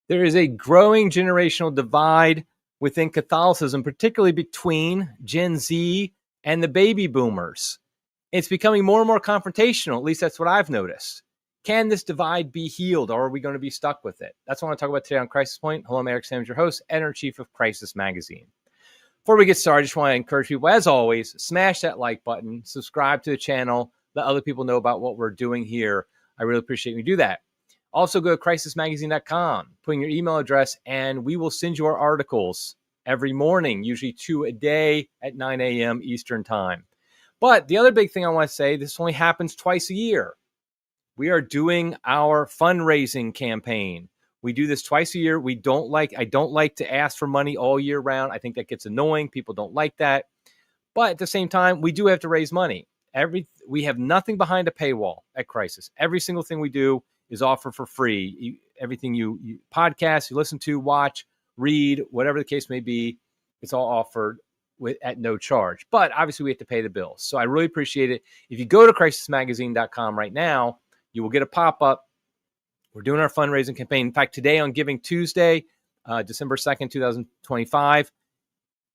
There is a growing generational divide within Catholicism, particularly between Gen Z and the baby boomers. It's becoming more and more confrontational. At least that's what I've noticed. Can this divide be healed, or are we going to be stuck with it? That's what I want to talk about today on Crisis Point. Hello, I'm Eric Sanders, your host, editor-in-chief of Crisis Magazine. Before we get started, I just want to encourage people, as always, smash that like button, subscribe to the channel, let other people know about what we're doing here. I really appreciate you do that. Also, go to crisismagazine.com, put in your email address, and we will send you our articles every morning, usually 2 a day at 9 a.m. Eastern Time. But the other big thing I want to say, this only happens twice a year. We are doing our fundraising campaign. We do this twice a year. I don't like to ask for money all year round. I think that gets annoying. People don't like that. But at the same time, we do have to raise money. We have nothing behind a paywall at Crisis. Every single thing we do is offered for free. Everything you podcast, you listen to, watch, read, whatever the case may be, it's all offered at no charge. But obviously, we have to pay the bills. So I really appreciate it. If you go to crisismagazine.com right now, you will get a pop-up. We're doing our fundraising campaign. In fact, today on Giving Tuesday, December 2nd, 2025,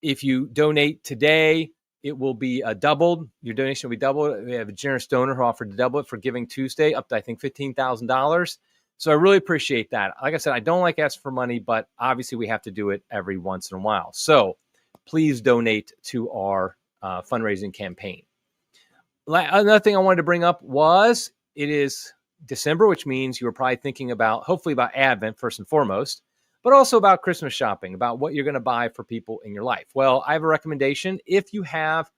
if you donate today, it will be doubled. Your donation will be doubled. We have a generous donor who offered to double it for Giving Tuesday, up to, I think, $15,000. So I really appreciate that. Like I said, I don't like asking for money, but obviously we have to do it every once in a while. So please donate to our fundraising campaign. Another thing I wanted to bring up was it is December, which means you were probably thinking about, hopefully about Advent first and foremost, but also about Christmas shopping, about what you're going to buy for people in your life. Well, I have a recommendation. If you have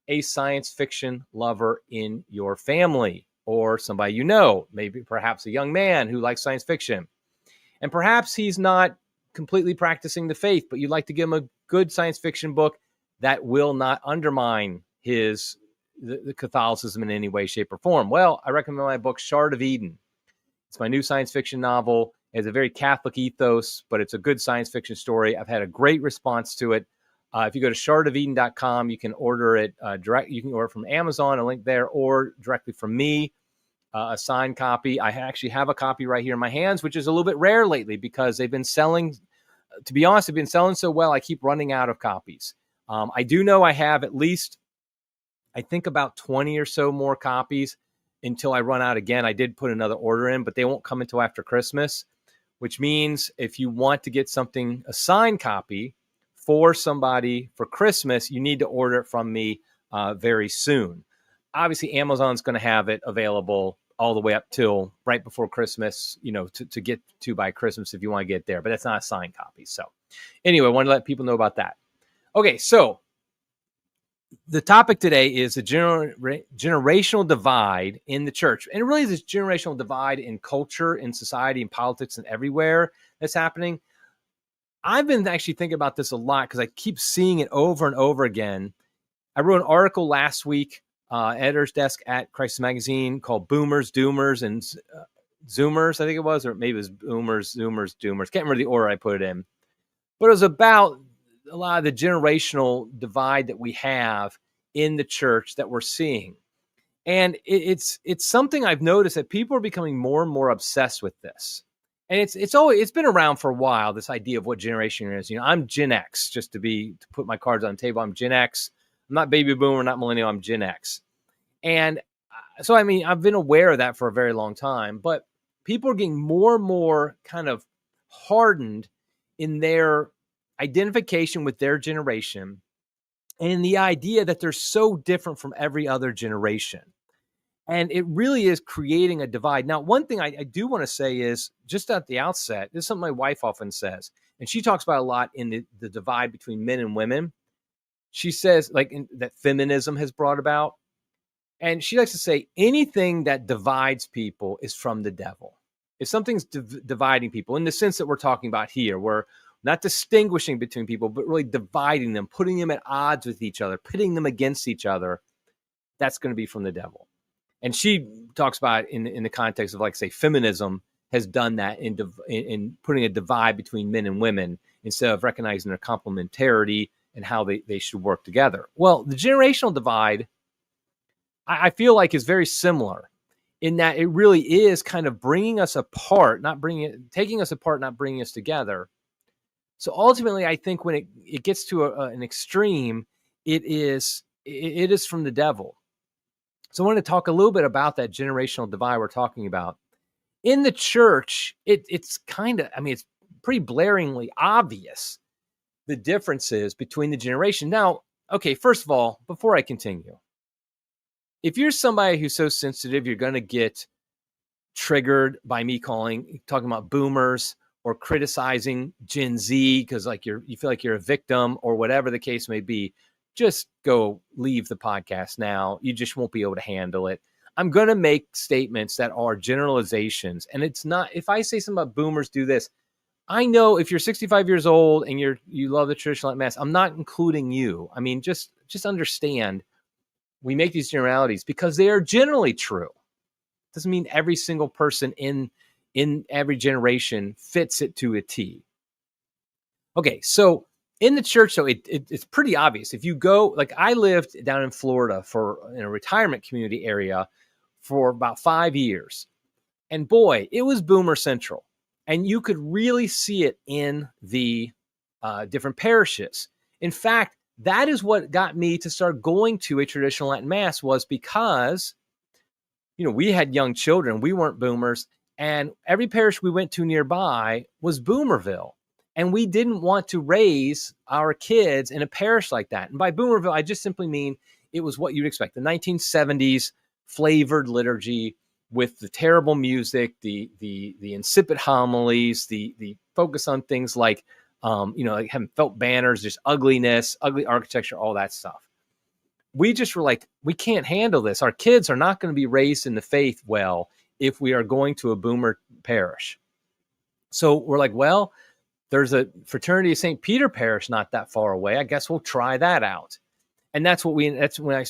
a science fiction lover in your family or somebody you know, maybe perhaps a young man who likes science fiction, and perhaps he's not completely practicing the faith, but you'd like to give him a good science fiction book that will not undermine the Catholicism in any way, shape, or form. Well, I recommend my book, Shard of Eden. It's my new science fiction novel. It has a very Catholic ethos, but it's a good science fiction story. I've had a great response to it. If you go to shardofeden.com, you can order it direct. You can order it from Amazon, a link there, or directly from me, a signed copy. I actually have a copy right here in my hands, which is a little bit rare lately because they've been selling, to be honest, they've been selling so well, I keep running out of copies. I do know I have at least, I think, about 20 or so more copies until I run out again. I did put another order in, but they won't come until after Christmas, which means if you want to get something, a signed copy for somebody for Christmas, you need to order it from me very soon. Obviously, Amazon's going to have it available all the way up till right before Christmas, to get to by Christmas if you want to get there, but that's not a signed copy. So anyway, I want to let people know about that. Okay, so the topic today is the generational divide in the church. And it really is this generational divide in culture, in society, in politics, and everywhere that's happening. I've been actually thinking about this a lot because I keep seeing it over and over again. I wrote an article last week, editor's desk at Crisis Magazine, called Boomers, Doomers, and Zoomers, I think it was, or maybe it was Boomers, Zoomers, Doomers. Can't remember the order I put it in. But it was about a lot of the generational divide that we have in the church that we're seeing. And it's something I've noticed that people are becoming more and more obsessed with this. And it's been around for a while, this idea of what generation it is. I'm Gen X, just to put my cards on the table. I'm Gen X. I'm not baby boomer, not millennial, I'm Gen X. And so, I've been aware of that for a very long time, but people are getting more and more kind of hardened in their identification with their generation and the idea that they're so different from every other generation. And it really is creating a divide. Now, one thing I do want to say is, just at the outset, this is something my wife often says, and she talks about a lot in the divide between men and women. She says, that feminism has brought about. And she likes to say, anything that divides people is from the devil. If something's dividing people, in the sense that we're talking about here, we're not distinguishing between people, but really dividing them, putting them at odds with each other, pitting them against each other, that's going to be from the devil. And she talks about in the context of, say, feminism has done that in putting a divide between men and women instead of recognizing their complementarity and how they should work together. Well, the generational divide, I feel like, is very similar. in that it really is kind of bringing us apart, taking us apart, not bringing us together. So ultimately, I think when it gets to an extreme, it is from the devil. So I want to talk a little bit about that generational divide we're talking about. In the church, it's kind of, it's pretty blaringly obvious the differences between the generation. Now, okay, first of all, before I continue, if you're somebody who's so sensitive, you're going to get triggered by me talking about boomers or criticizing Gen Z because like you feel like you're a victim or whatever the case may be, just go leave the podcast now. You just won't be able to handle it. I'm going to make statements that are generalizations. And it's not, if I say something about boomers do this, I know if you're 65 years old and you love the traditional at mass, I'm not including you. I mean, just understand we make these generalities because they are generally true. Doesn't mean every single person in every generation fits it to a T. Okay, so in the church, though, it's pretty obvious. If you go, like I lived down in Florida in a retirement community area for about 5 years. And boy, it was boomer central. And you could really see it in the different parishes. In fact, that is what got me to start going to a traditional Latin Mass was because we had young children. We weren't boomers. And every parish we went to nearby was Boomerville. And we didn't want to raise our kids in a parish like that. And by Boomerville, I just simply mean it was what you'd expect. The 1970s flavored liturgy with the terrible music, the insipid homilies, the focus on things like, like having felt banners, just ugliness, ugly architecture, all that stuff. We just were like, we can't handle this. Our kids are not going to be raised in the faith well if we are going to a boomer parish. So we're like, well, there's a Fraternity of St. Peter parish not that far away. I guess we'll try that out. And that's when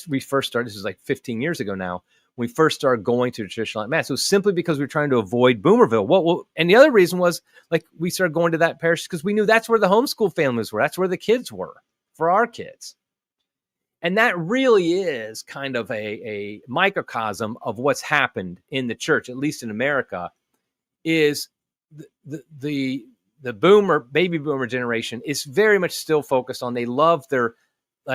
we first started. This is like 15 years ago now. We first started going to the traditional Mass. It was simply because we were trying to avoid Boomerville. And the other reason was like we started going to that parish because we knew that's where the homeschool families were. That's where the kids were for our kids. And that really is kind of a microcosm of what's happened in the church, at least in America, is the baby boomer generation is very much still focused on, they love their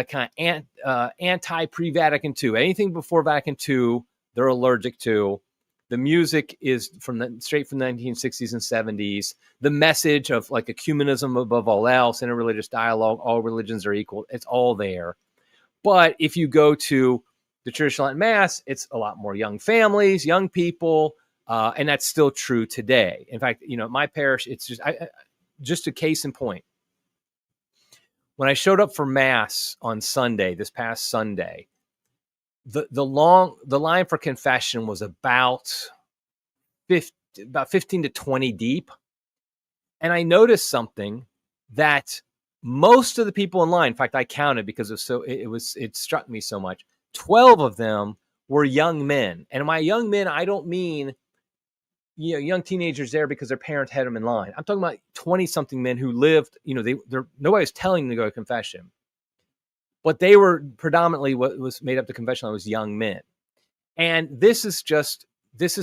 kind of anti pre-Vatican II. Anything before Vatican II, they're allergic to. The music is straight from the 1960s and 70s. The message of like ecumenism above all else, interreligious dialogue, all religions are equal. It's all there. But if you go to the traditional Latin Mass, it's a lot more young families, young people, and that's still true today. In fact, my parish, it's just a case in point. When I showed up for Mass on Sunday, this past Sunday, the line for confession was about 15 to 20 deep, and I noticed something that most of the people in line, in fact, I counted because it struck me so much. 12 of them were young men. And by young men, I don't mean, young teenagers there because their parents had them in line. I'm talking about 20-something men who lived, nobody was telling them to go to confession. But they were predominantly what was made up the confession line was young men. And this is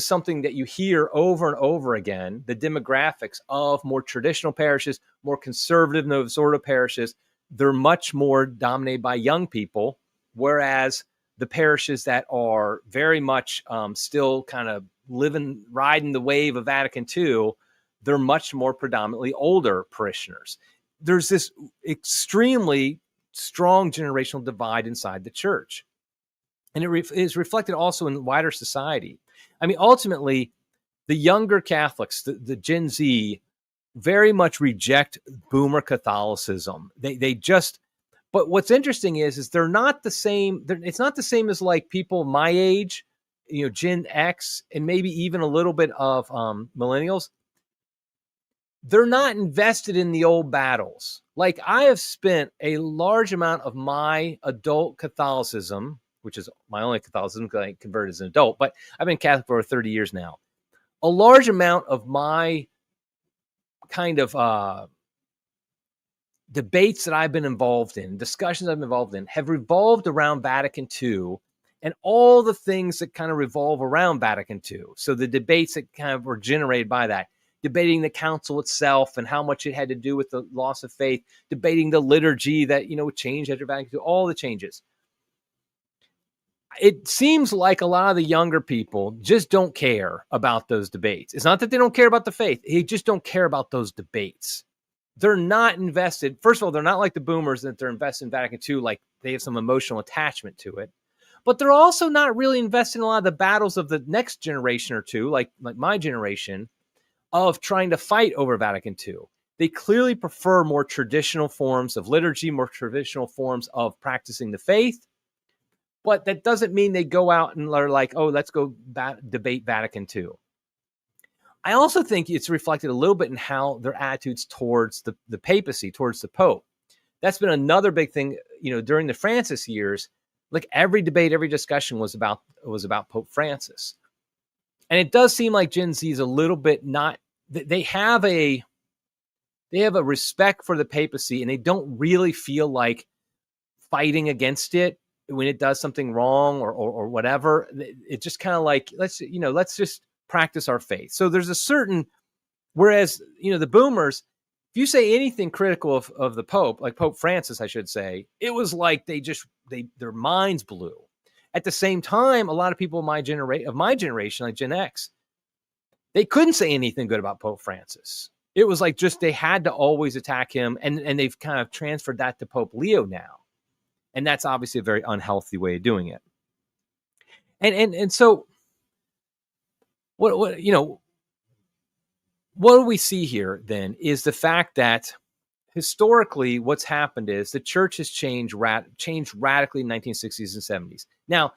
something that you hear over and over again, the demographics of more traditional parishes, more conservative Novus Ordo parishes, they're much more dominated by young people, whereas the parishes that are very much still kind of riding the wave of Vatican II, they're much more predominantly older parishioners. There's this extremely strong generational divide inside the church. And it is reflected also in wider society. I mean, ultimately, the younger Catholics, the Gen Z, very much reject boomer Catholicism. But what's interesting is they're not the same. It's not the same as like people my age, Gen X, and maybe even a little bit of millennials. They're not invested in the old battles. Like I have spent a large amount of my adult Catholicism, which is my only Catholicism because I converted as an adult, but I've been Catholic for 30 years now. A large amount of my kind of debates that I've been involved in, discussions I've been involved in, have revolved around Vatican II and all the things that kind of revolve around Vatican II. So the debates that kind of were generated by that, debating the council itself and how much it had to do with the loss of faith, debating the liturgy that, changed after Vatican II, all the changes. It seems like a lot of the younger people just don't care about those debates. It's not that they don't care about the faith. They just don't care about those debates. They're not invested. First of all, they're not like the boomers that they're invested in Vatican II, like they have some emotional attachment to it. But they're also not really invested in a lot of the battles of the next generation or two, like my generation, of trying to fight over Vatican II. They clearly prefer more traditional forms of liturgy, more traditional forms of practicing the faith. But that doesn't mean they go out and are like, oh, let's go debate Vatican II. I also think it's reflected a little bit in how their attitudes towards the papacy, towards the Pope. That's been another big thing, during the Francis years. Like every debate, every discussion was about Pope Francis. And it does seem like Gen Z is a little bit not, they have a respect for the papacy, and they don't really feel like fighting against it when it does something wrong or whatever. It's just kind of like, let's just practice our faith. So there's a certain, whereas, the boomers, if you say anything critical of the Pope, like Pope Francis, I should say, it was like their minds blew. At the same time, a lot of people of my generation, like Gen X, they couldn't say anything good about Pope Francis. It was like just they had to always attack him, and they've kind of transferred that to Pope Leo now. And that's obviously a very unhealthy way of doing it. And so what do we see here then is the fact that historically what's happened is the church has changed radically in the 1960s and 70s. Now,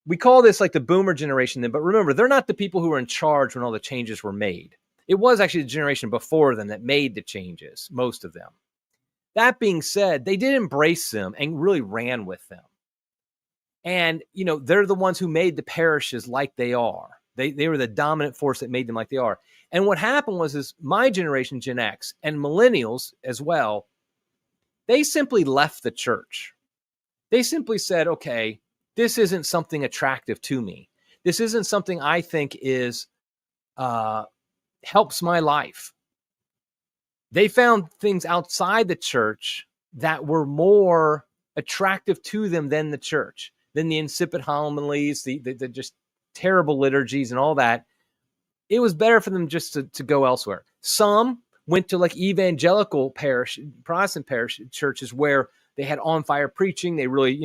we call this like the boomer generation then, but remember, they're not the people who were in charge when all the changes were made. It was actually the generation before them that made the changes, most of them. That being said, they did embrace them and really ran with them. And, they're the ones who made the parishes like they are. They were the dominant force that made them like they are. And what happened was my generation, Gen X, and millennials as well, they simply left the church. They simply said, okay, this isn't something attractive to me. This isn't something I think is helps my life. They found things outside the church that were more attractive to them than the church, than the insipid homilies, the just terrible liturgies and all that. It was better for them just to go elsewhere. Some went to like evangelical Protestant parish churches where they had on fire preaching. They really,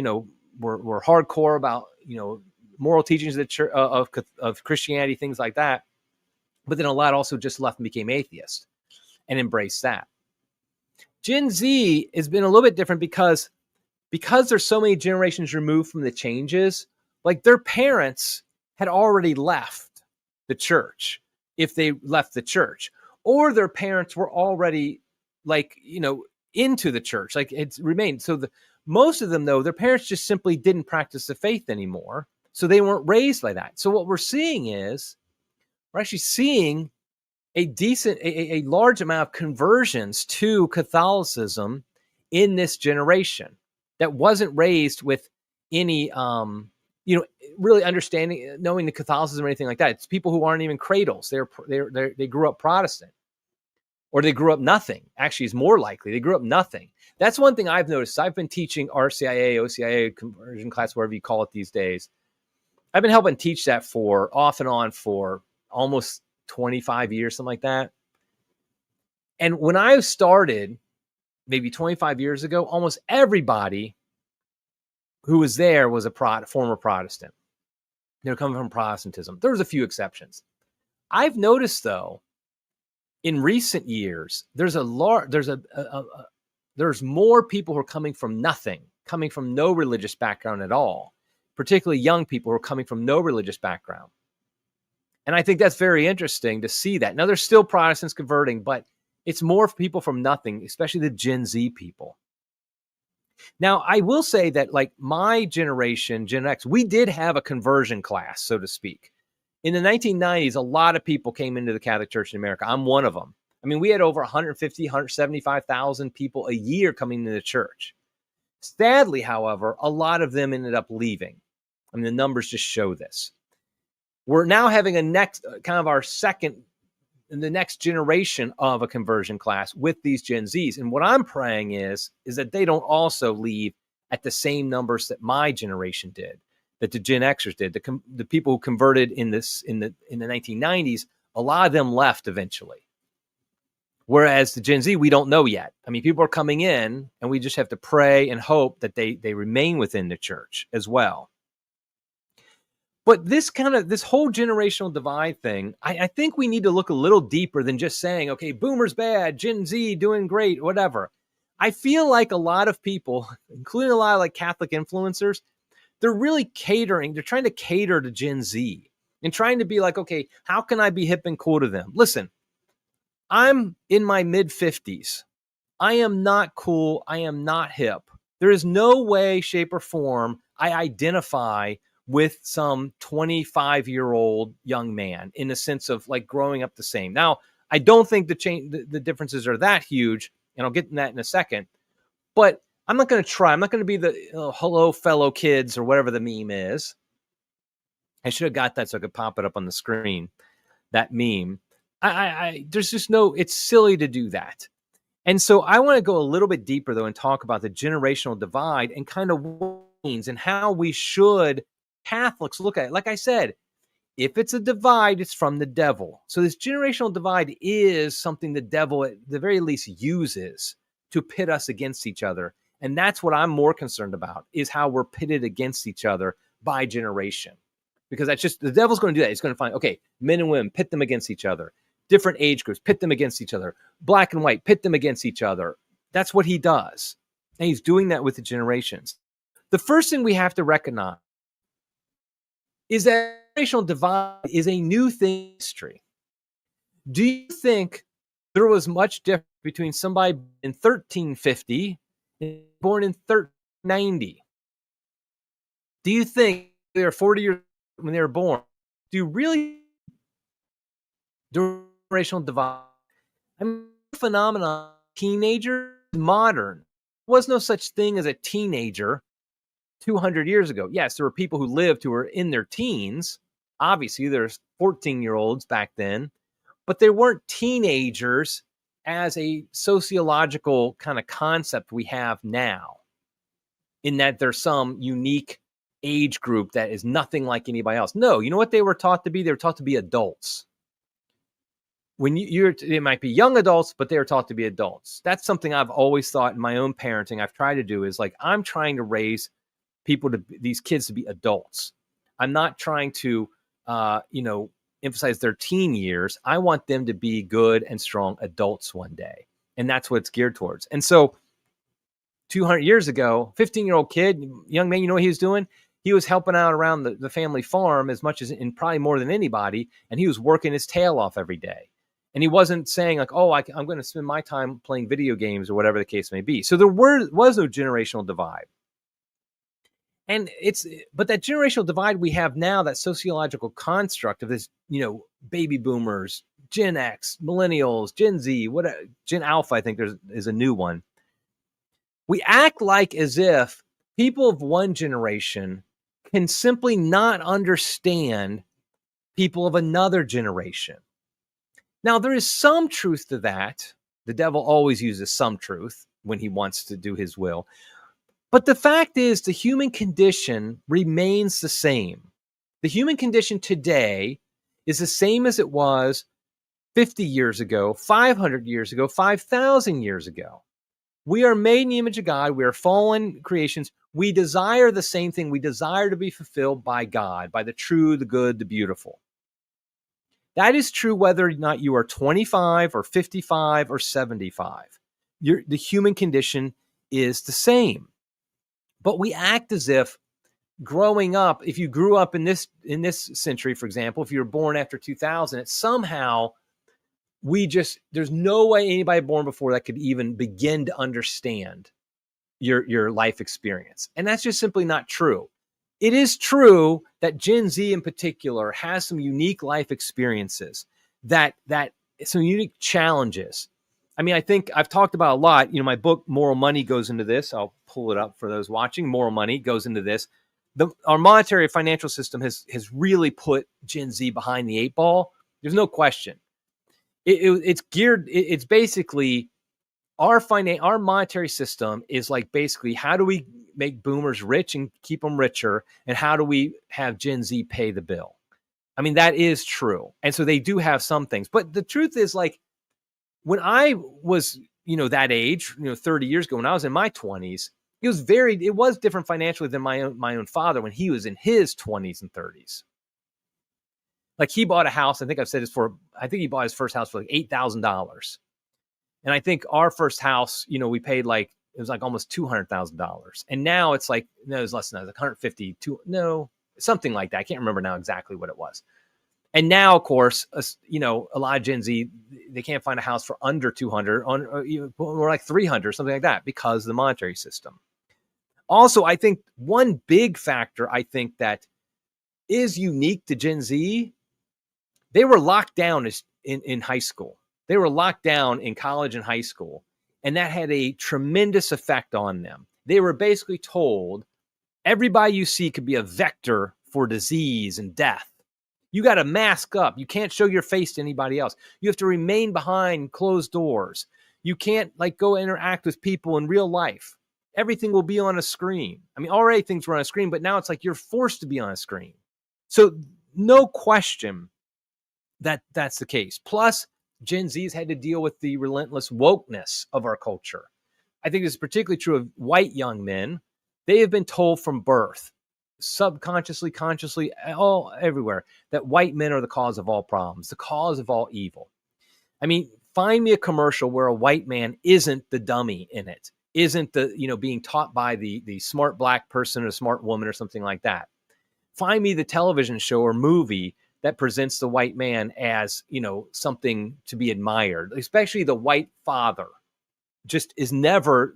were hardcore about, moral teachings of the church, of Christianity, things like that. But then a lot also just left and became atheists and embraced that. Gen Z has been a little bit different because there's so many generations removed from the changes. Like their parents had already left the church, if they left the church, or their parents were already into the church, like it's remained. So most of them, though, their parents just simply didn't practice the faith anymore. So they weren't raised by that. So what we're seeing is we're actually seeing a large amount of conversions to Catholicism in this generation that wasn't raised with any, really understanding, knowing the Catholicism or anything like that. It's people who aren't even cradles. They grew up Protestant, or they grew up nothing. Actually, is more likely they grew up nothing. That's one thing I've noticed. I've been teaching RCIA, OCIA, conversion class, whatever you call it these days. I've been helping teach that off and on for almost 25 years, something like that. And when I started, maybe 25 years ago, almost everybody who was there was a former Protestant. They were coming from Protestantism. There was a few exceptions. I've noticed, though, in recent years, there's more people who are coming from nothing, coming from no religious background at all, particularly young people who are coming from no religious background. And I think that's very interesting to see that. Now, there's still Protestants converting, but it's more people from nothing, especially the Gen Z people. Now, I will say that like my generation, Gen X, we did have a conversion class, so to speak. In the 1990s, a lot of people came into the Catholic Church in America. I'm one of them. I mean, we had over 150, 175,000 people a year coming into the church. Sadly, however, a lot of them ended up leaving. I mean, the numbers just show this. We're now having a next kind of our second, the next generation of a conversion class with these Gen Zs. And what I'm praying is that they don't also leave at the same numbers that my generation did, that the Gen Xers did. The people who converted in the 1990s, a lot of them left eventually. Whereas the Gen Z, we don't know yet. I mean, people are coming in, and we just have to pray and hope that they remain within the church as well. But this whole generational divide thing, I think we need to look a little deeper than just saying, okay, boomers bad, Gen Z doing great, whatever. I feel like a lot of people, including a lot of like Catholic influencers, they're really catering. They're trying to cater to Gen Z and trying to be like, okay, how can I be hip and cool to them? Listen, I'm in my mid-50s. I am not cool. I am not hip. There is no way, shape, or form I identify with some 25-year-old young man in the sense of like growing up the same. Now, I don't think the differences are that huge, and I'll get to that in a second. But I'm not going to try. I'm not going to be the hello, fellow kids, or whatever the meme is. I should have got that so I could pop it up on the screen, that meme. There's just no, it's silly to do that. And so I want to go a little bit deeper, though, and talk about the generational divide and kind of what it means and how we should, Catholics, look at it. Like I said, if it's a divide, it's from the devil. So this generational divide is something the devil, at the very least, uses to pit us against each other. And that's what I'm more concerned about, is how we're pitted against each other by generation. Because that's just, the devil's going to do that. He's going to find, okay, men and women, pit them against each other. Different age groups, pit them against each other. Black and white, pit them against each other. That's what he does. And he's doing that with the generations. The first thing we have to recognize is that generational divide is a new thing in history. Do you think there was much difference between somebody in 1350 and born in 1390? Do you think they were 40 years when they were born? Do you really generational divide? I mean, the phenomenon teenager modern. There was no such thing as a teenager 200 years ago. Yes, there were people who lived who were in their teens. Obviously, there's 14-year-olds back then, but they weren't teenagers as a sociological kind of concept we have now, in that there's some unique age group that is nothing like anybody else. No, you know what they were taught to be? They were taught to be adults. When they might be young adults, but they are taught to be adults. That's something I've always thought in my own parenting. I've tried to do is like, I'm trying to raise these kids to be adults. I'm not trying to, emphasize their teen years. I want them to be good and strong adults one day. And that's what it's geared towards. And so 200 years ago, 15-year-old kid, young man, you know what he was doing? He was helping out around the family farm as much as, and probably more than anybody. And he was working his tail off every day. And he wasn't saying like, oh, I'm going to spend my time playing video games or whatever the case may be. So there was no generational divide. And but that generational divide we have now, that sociological construct of this, baby boomers, Gen X, millennials, Gen Z, Gen Alpha, I think is a new one. We act like as if people of one generation can simply not understand people of another generation. Now, there is some truth to that. The devil always uses some truth when he wants to do his will. But the fact is, the human condition remains the same. The human condition today is the same as it was 50 years ago, 500 years ago, 5,000 years ago. We are made in the image of God. We are fallen creations. We desire the same thing. We desire to be fulfilled by God, by the true, the good, the beautiful. That is true whether or not you are 25 or 55 or 75. The human condition is the same. But we act as if growing up, if you grew up in this century, for example, if you were born after 2000, it's somehow there's no way anybody born before that could even begin to understand your life experience. And that's just simply not true. It is true that Gen Z in particular has some unique life experiences, that some unique challenges. I mean, I think I've talked about a lot. My book, Moral Money, goes into this. I'll pull it up for those watching. Moral Money goes into this. our monetary financial system has really put Gen Z behind the eight ball. There's no question. It's geared. It's basically our monetary system is like basically how do we make boomers rich and keep them richer, and how do we have Gen Z pay the bill? I mean, that is true. And so they do have some things. But the truth is, like, when I was, that age, 30 years ago, when I was in my 20s, it was different financially than my own father when he was in his 20s and 30s. Like, he bought a house. I think I've said this I think he bought his first house for like $8,000. And I think our first house, we paid it was like almost $200,000. And now it's like, no, it was less than that, like 152, no, something like that. I can't remember now exactly what it was. And now, of course, a lot of Gen Z, they can't find a house for under 200 or like 300, something like that, because of the monetary system. Also, I think one big factor, that is unique to Gen Z, they were locked down in high school. They were locked down in college and high school, and that had a tremendous effect on them. They were basically told, everybody you see could be a vector for disease and death. You got to mask up. You can't show your face to anybody else. You have to remain behind closed doors. You can't go interact with people in real life. Everything will be on a screen. I mean, already things were on a screen, but now it's like you're forced to be on a screen. So no question that that's the case. Plus, Gen Z's had to deal with the relentless wokeness of our culture. I think this is particularly true of white young men. They have been told from birth, subconsciously, consciously, everywhere, that white men are the cause of all problems, the cause of all evil. I mean, find me a commercial where a white man isn't the dummy in it, isn't the, being taught by the smart black person or smart woman or something like that. Find me the television show or movie that presents the white man as, something to be admired, especially the white father. Just is never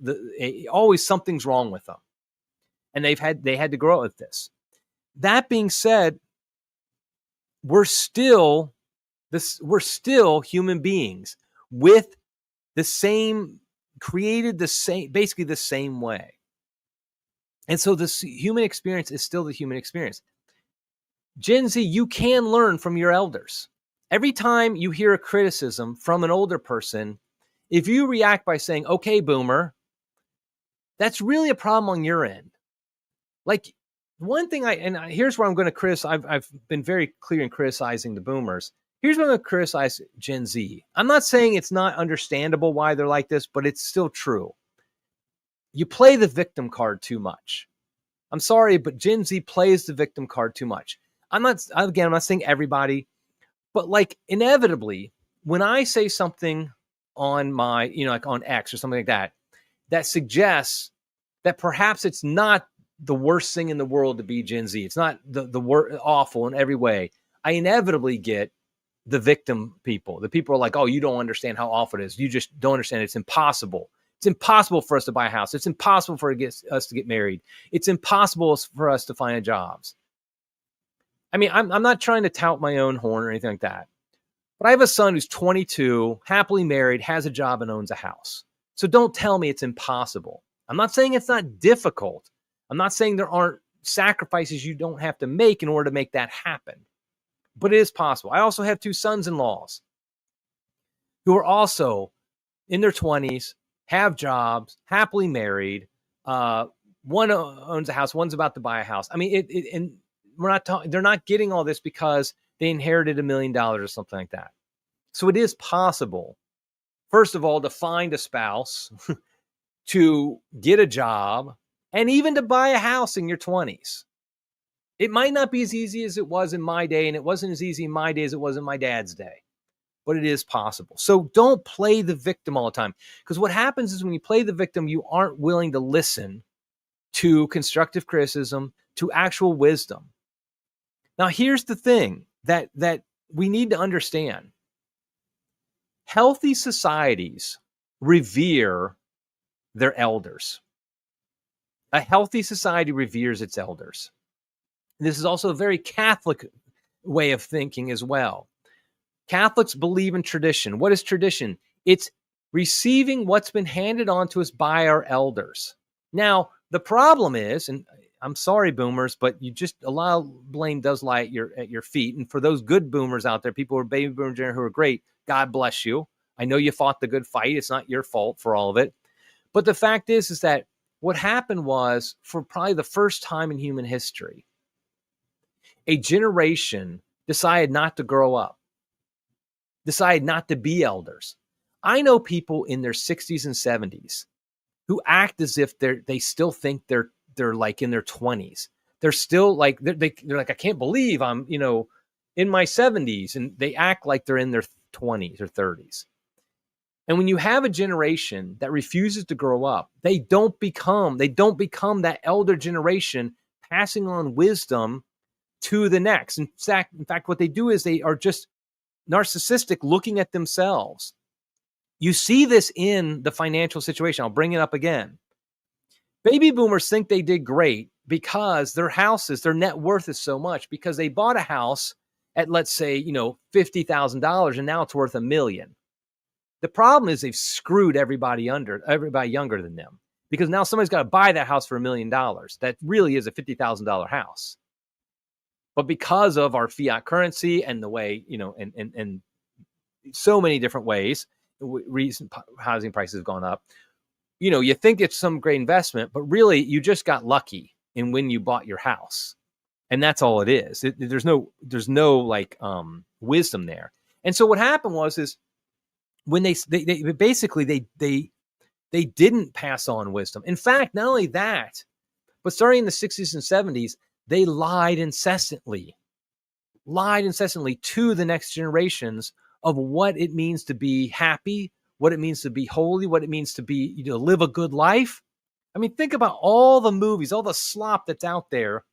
always something's wrong with them. And they had to grow up with this. That being said, we're still human beings with created basically the same way. And so this human experience is still the human experience. Gen Z, you can learn from your elders. Every time you hear a criticism from an older person, if you react by saying, okay, boomer, that's really a problem on your end. Like, one thing here's where I'm going to criticize. I've been very clear in criticizing the boomers. Here's where I'm going to criticize Gen Z. I'm not saying it's not understandable why they're like this, but it's still true. You play the victim card too much. I'm sorry, but Gen Z plays the victim card too much. I'm not saying everybody, but inevitably, when I say something on my, on X or something like that, that suggests that perhaps it's not the worst thing in the world to be Gen Z. It's not the awful in every way. I inevitably get the victim people. The people are like, oh, you don't understand how awful it is. You just don't understand. It's impossible. It's impossible for us to buy a house. It's impossible for us to get married. It's impossible for us to find jobs. I mean, I'm not trying to tout my own horn or anything like that. But I have a son who's 22, happily married, has a job, and owns a house. So don't tell me it's impossible. I'm not saying it's not difficult. I'm not saying there aren't sacrifices you don't have to make in order to make that happen. But it is possible. I also have two sons-in-laws who are also in their 20s, have jobs, happily married. One owns a house. One's about to buy a house. I mean, and we're not talking. They're not getting all this because they inherited $1 million or something like that. So it is possible, first of all, to find a spouse, to get a job, and even to buy a house in your 20s. It might not be as easy as it was in my day, and it wasn't as easy in my day as it was in my dad's day, but it is possible. So don't play the victim all the time, because what happens is when you play the victim, you aren't willing to listen to constructive criticism, to actual wisdom. Now, here's the thing that we need to understand. Healthy societies revere their elders. A healthy society reveres its elders. This is also a very Catholic way of thinking as well. Catholics believe in tradition. What is tradition? It's receiving what's been handed on to us by our elders. Now, the problem is, and I'm sorry, boomers, but you just a lot of blame does lie at your feet. And for those good boomers out there, people who are baby boomers who are great, God bless you. I know you fought the good fight. It's not your fault for all of it. But the fact is that what happened was, for probably the first time in human history, a generation decided not to grow up, decided not to be elders. I know people in their 60s and 70s who act as if they still think they're like in their 20s. They're still like they're like, I can't believe I'm in my 70s, and they act like they're in their 20s or 30s. And when you have a generation that refuses to grow up, they don't become that elder generation passing on wisdom to the next. In fact, what they do is they are just narcissistic, looking at themselves. You see this in the financial situation. I'll bring it up again. Baby boomers think they did great because their houses, their net worth is so much, because they bought a house at, let's say, $50,000, and now it's worth $1 million. The problem is they've screwed everybody younger than them, because now somebody's got to buy that house for $1 million. That really is a $50,000 house. But because of our fiat currency and the way, and so many different ways, recent housing prices have gone up. You think it's some great investment, but really you just got lucky in when you bought your house, and that's all it is. There's no wisdom there. And so what happened was when they basically didn't pass on wisdom. In fact, not only that, but starting in the 60s and 70s, they lied incessantly to the next generations of what it means to be happy, what it means to be holy, what it means to be, live a good life. I mean, think about all the movies, all the slop that's out there,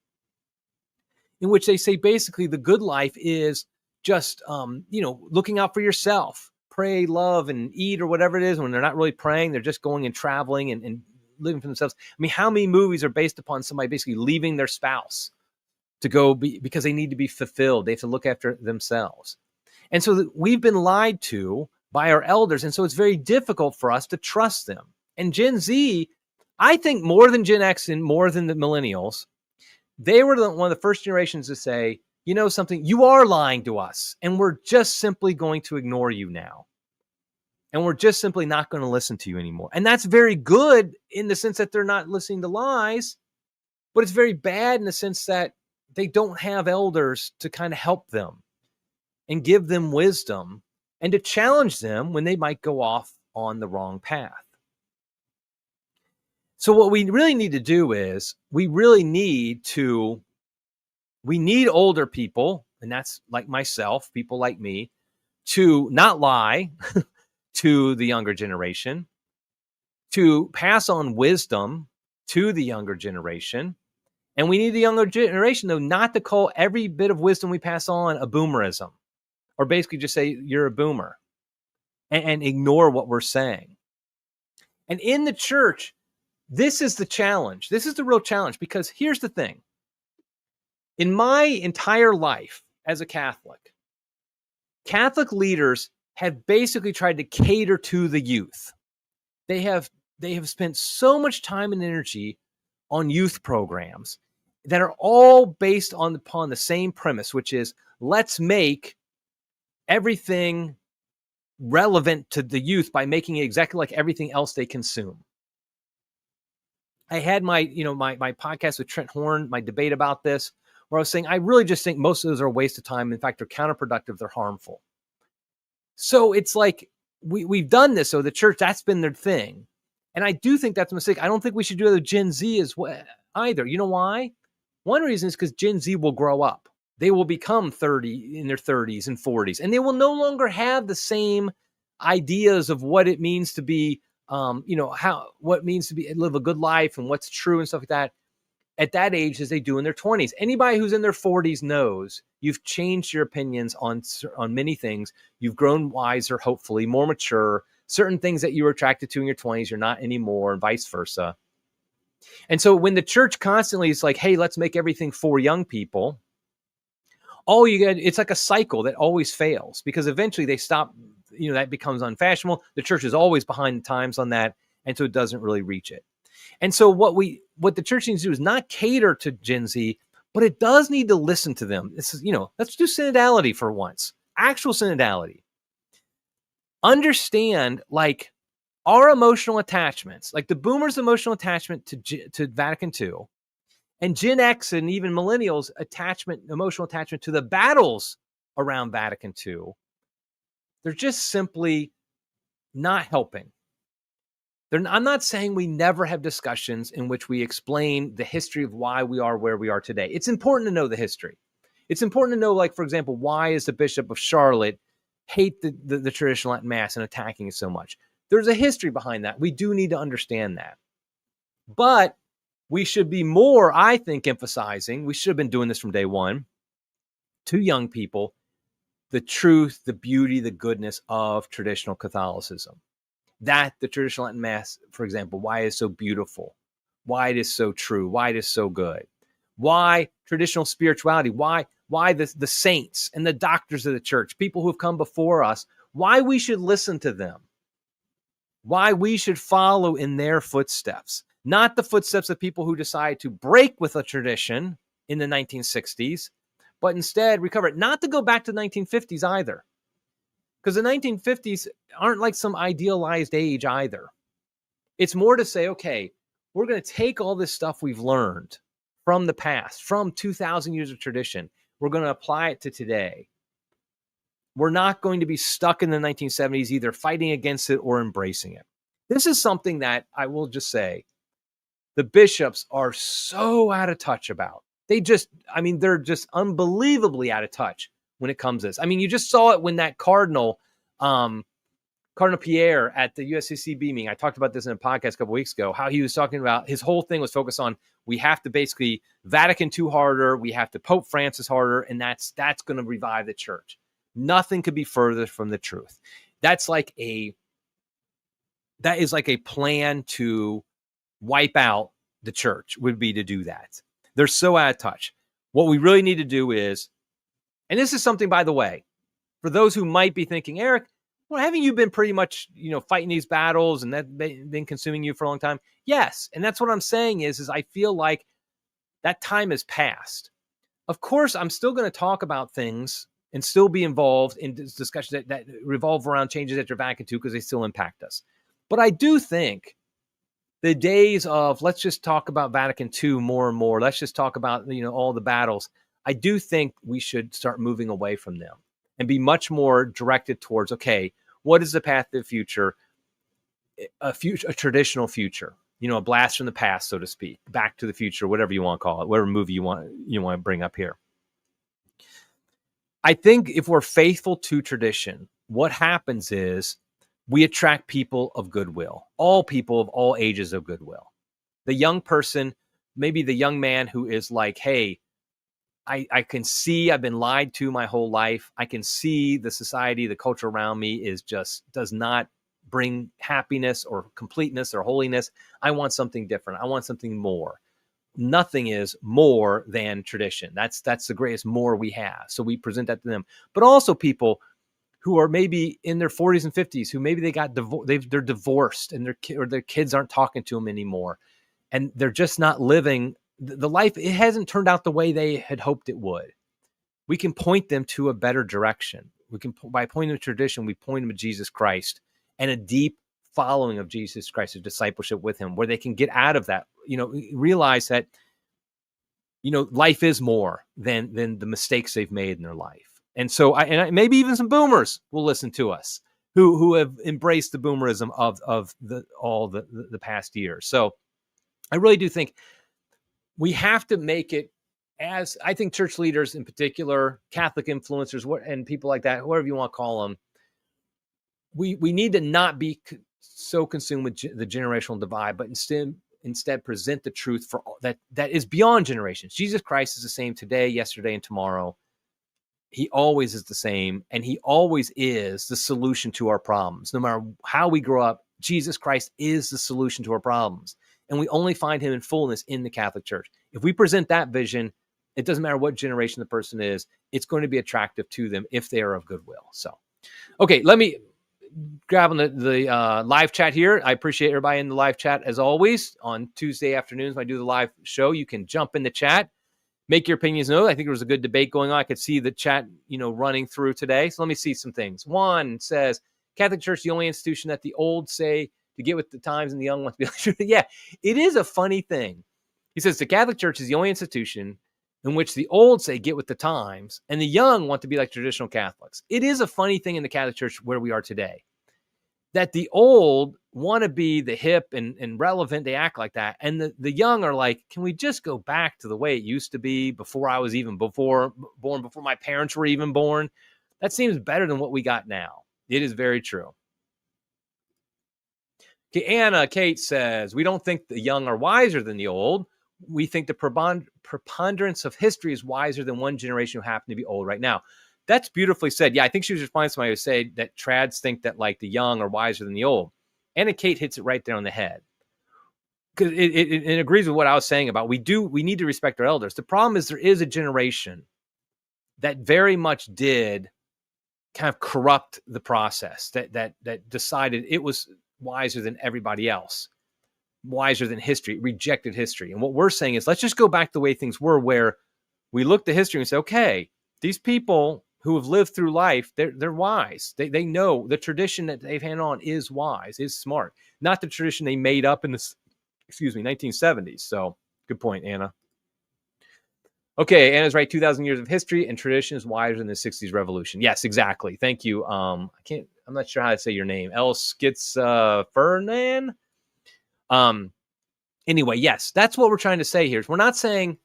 in which they say basically the good life is just, looking out for yourself, pray, love, and eat, or whatever it is. When they're not really praying, they're just going and traveling and living for themselves. I mean, how many movies are based upon somebody basically leaving their spouse to go because they need to be fulfilled? They have to look after themselves. And so we've been lied to by our elders. And so it's very difficult for us to trust them. And Gen Z, I think more than Gen X and more than the millennials, they were one of the first generations to say, something, you are lying to us, and we're just simply going to ignore you now. And we're just simply not going to listen to you anymore. And that's very good in the sense that they're not listening to lies, but it's very bad in the sense that they don't have elders to kind of help them and give them wisdom and to challenge them when they might go off on the wrong path. So what we really need to do is we need older people, and that's like myself, people like me, to not lie to the younger generation, to pass on wisdom to the younger generation. And we need the younger generation, though, not to call every bit of wisdom we pass on a boomerism, or basically just say you're a boomer and ignore what we're saying. And in the church, this is the challenge. This is the real challenge, because here's the thing. In my entire life as a Catholic leaders have basically tried to cater to the youth. They have spent so much time and energy on youth programs that are all based upon the same premise, which is let's make everything relevant to the youth by making it exactly like everything else they consume. I had my podcast with Trent Horn, my debate about this, where I was saying I really just think most of those are a waste of time. In fact, they're counterproductive. They're harmful. So it's like we've done this. So the church, that's been their thing. And I do think that's a mistake. I don't think we should do it with Gen Z as well either. You know why? One reason is because Gen Z will grow up. They will become 30 in their 30s and 40s, and they will no longer have the same ideas of what it means to be, what it means to live a good life and what's true and stuff like that at that age as they do in their 20s. Anybody who's in their 40s knows you've changed your opinions on many things. You've grown wiser, hopefully more mature. Certain things that you were attracted to in your 20s, you're not anymore, and vice versa. And so when the church constantly is like, hey, let's make everything for young people, all you get, it's like a cycle that always fails, because eventually they stop, that becomes unfashionable. The church is always behind the times on that. And so it doesn't really reach it. And so what the church needs to do is not cater to Gen Z, but it does need to listen to them. This is, let's do synodality for once. Actual synodality. Understand, like, our emotional attachments, like the boomers' emotional attachment to Vatican II, and Gen X and even millennials' emotional attachment to the battles around Vatican II. They're just simply not helping. I'm not saying we never have discussions in which we explain the history of why we are where we are today. It's important to know the history. It's important to know, like, for example, why is the Bishop of Charlotte hate the traditional Latin Mass and attacking it so much? There's a history behind that. We do need to understand that. But we should be more, I think, emphasizing, we should have been doing this from day one, to young people, the truth, the beauty, the goodness of traditional Catholicism. That the traditional Latin Mass, for example, why it is so beautiful, why it is so true, why it is so good, why traditional spirituality, why the saints and the doctors of the church, people who have come before us, why we should listen to them, why we should follow in their footsteps, not the footsteps of people who decide to break with a tradition in the 1960s, but instead recover it. Not to go back to the 1950s either, because the 1950s aren't like some idealized age either. It's more to say, okay, we're going to take all this stuff we've learned from the past, from 2,000 years of tradition. We're going to apply it to today. We're not going to be stuck in the 1970s, either fighting against it or embracing it. This is something that I will just say the bishops are so out of touch about. They're just unbelievably out of touch when it comes to this. I mean, you just saw it when that Cardinal Pierre at the USCCB meeting, I talked about this in a podcast a couple weeks ago, how he was talking about his whole thing was focused on, we have to basically Vatican II harder, we have to Pope Francis harder, and that's going to revive the church. Nothing could be further from the truth. That is like a plan to wipe out the church, would be to do that. They're so out of touch. What we really need to do is, and this is something, by the way, for those who might be thinking, Eric, well, haven't you been pretty much, fighting these battles and that been consuming you for a long time? Yes. And that's what I'm saying is I feel like that time has passed. Of course, I'm still going to talk about things and still be involved in discussions that revolve around changes after Vatican II because they still impact us. But I do think the days of let's just talk about Vatican II more and more, let's just talk about all the battles, I do think we should start moving away from them and be much more directed towards, okay, what is the path to the future? A traditional future, a blast from the past, so to speak, Back to the Future, whatever you want to call it, whatever movie you want to bring up here. I think if we're faithful to tradition, what happens is we attract people of goodwill, all people of all ages of goodwill. The young person, maybe the young man who is like, hey, I can see I've been lied to my whole life. I can see the society, the culture around me does not bring happiness or completeness or holiness. I want something different. I want something more. Nothing is more than tradition. That's the greatest more we have. So we present that to them. But also people who are maybe in their 40s and 50s, who maybe they're divorced and their kids aren't talking to them anymore. And they're just not living the life. It hasn't turned out the way they had hoped it would. We can point them to a better direction. By pointing to tradition, we point them to Jesus Christ and a deep following of Jesus Christ, a discipleship with him, where they can get out of that, realize that, life is more than the mistakes they've made in their life. And so maybe even some boomers will listen to us who have embraced the boomerism of the past years. So I really do think we have to make it, as I think church leaders in particular, Catholic influencers, and people like that, whatever you want to call them, we need to not be so consumed with the generational divide, but instead present the truth for all, that is beyond generations. Jesus Christ is the same today, yesterday, and tomorrow. He always is the same, and he always is the solution to our problems. No matter how we grow up, Jesus Christ is the solution to our problems. And we only find him in fullness in the Catholic Church. If we present that vision, it doesn't matter what generation the person is, it's going to be attractive to them if they are of goodwill. So, okay, let me grabbing the live chat here. I appreciate everybody in the live chat as always. On Tuesday afternoons when I do the live show, you can jump in the chat, make your opinions known. I think there was a good debate going on. I could see the chat, running through today. So let me see some things. One says, Catholic Church, the only institution that the old say to get with the times and the young want to be like, yeah, it is a funny thing. He says the Catholic Church is the only institution in which the old say get with the times and the young want to be like traditional Catholics. It is a funny thing in the Catholic Church where we are today, that the old want to be the hip and relevant. They act like that. And the young are like, can we just go back to the way it used to be before I was even born, before my parents were even born? That seems better than what we got now. It is very true. Okay, Anna Kate says, we don't think the young are wiser than the old. We think the preponderance of history is wiser than one generation who happen to be old right now. That's beautifully said. Yeah, I think she was responding to somebody who said that trads think that like the young are wiser than the old. Anna Kate hits it right there on the head. Because it agrees with what I was saying about we need to respect our elders. The problem is there is a generation that very much did kind of corrupt the process, that decided it was wiser than everybody else, wiser than history, rejected history. And what we're saying is let's just go back to the way things were, where we looked at history and say, okay, these people who have lived through life, they're wise. They know the tradition that they've handed on is wise, is smart, not the tradition they made up in the 1970s. So good point, Anna. Okay, Anna's right. 2,000 years of history and tradition is wiser than the 60s revolution. Yes, exactly. Thank you. I'm not sure how to say your name. El Schizophernan. Anyway, yes, that's what we're trying to say here. We're not saying,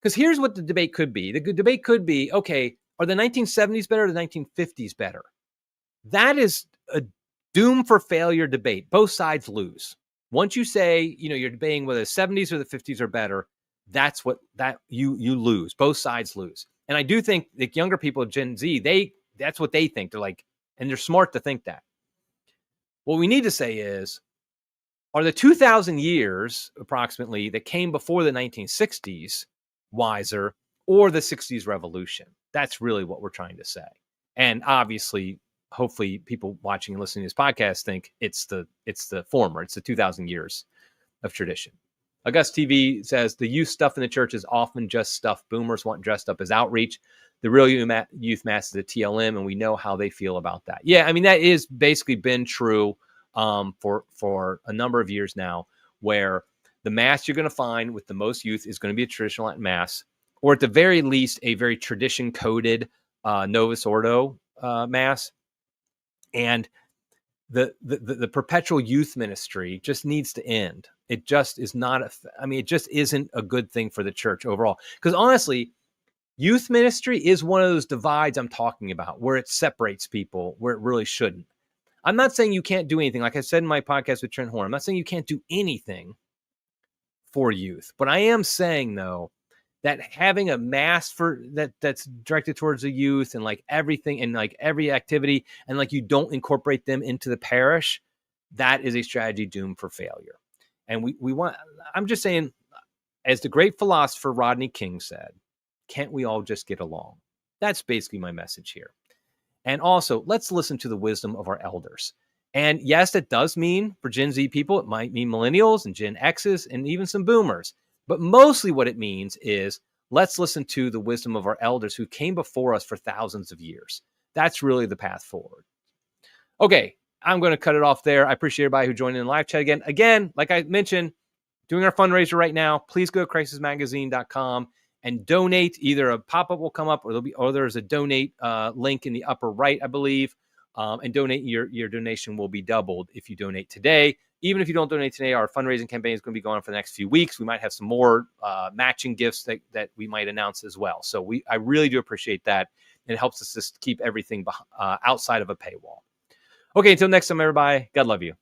because here's what the debate could be. The debate could be, okay, are the 1970s better or the 1950s better? That is a doom for failure debate. Both sides lose. Once you say, you're debating whether the 70s or the 50s are better, that's what you lose. Both sides lose. And I do think the younger people, Gen Z, that's what they think. They're like, and they're smart to think that. What we need to say is, are the 2,000 years approximately that came before the 1960s wiser, or the 60s revolution? That's really what we're trying to say. And obviously, hopefully people watching and listening to this podcast think it's the former. It's the 2,000 years of tradition. August TV says the youth stuff in the church is often just stuff boomers want dressed up as outreach. The real youth mass is the TLM, and we know how they feel about that. Yeah, I mean, that is basically been true for a number of years now, where the mass you're going to find with the most youth is going to be a traditional Latin mass, or at the very least, a very tradition-coded Novus Ordo mass. And the perpetual youth ministry just needs to end. It just is not, it just isn't a good thing for the church overall. Because honestly, youth ministry is one of those divides I'm talking about, where it separates people, where it really shouldn't. I'm not saying you can't do anything. Like I said in my podcast with Trent Horn, I'm not saying you can't do anything for youth. But I am saying, though, that having a mass for that's directed towards the youth and like everything and like every activity, and like you don't incorporate them into the parish, that is a strategy doomed for failure. And we want, I'm just saying, as the great philosopher Rodney King said, can't we all just get along? That's basically my message here. And also, let's listen to the wisdom of our elders. And yes, that does mean for Gen Z people, it might mean millennials and Gen X's and even some boomers. But mostly what it means is let's listen to the wisdom of our elders who came before us for thousands of years. That's really the path forward. Okay, I'm going to cut it off there. I appreciate everybody who joined in the live chat again. Again, like I mentioned, doing our fundraiser right now. Please go to crisismagazine.com and donate. Either a pop-up will come up, or there's a donate link in the upper right, I believe. And donate. Your donation will be doubled if you donate today. Even if you don't donate today, our fundraising campaign is going to be going on for the next few weeks. We might have some more matching gifts that we might announce as well. So I really do appreciate that. And it helps us just keep everything outside of a paywall. Okay, until next time, everybody. God love you.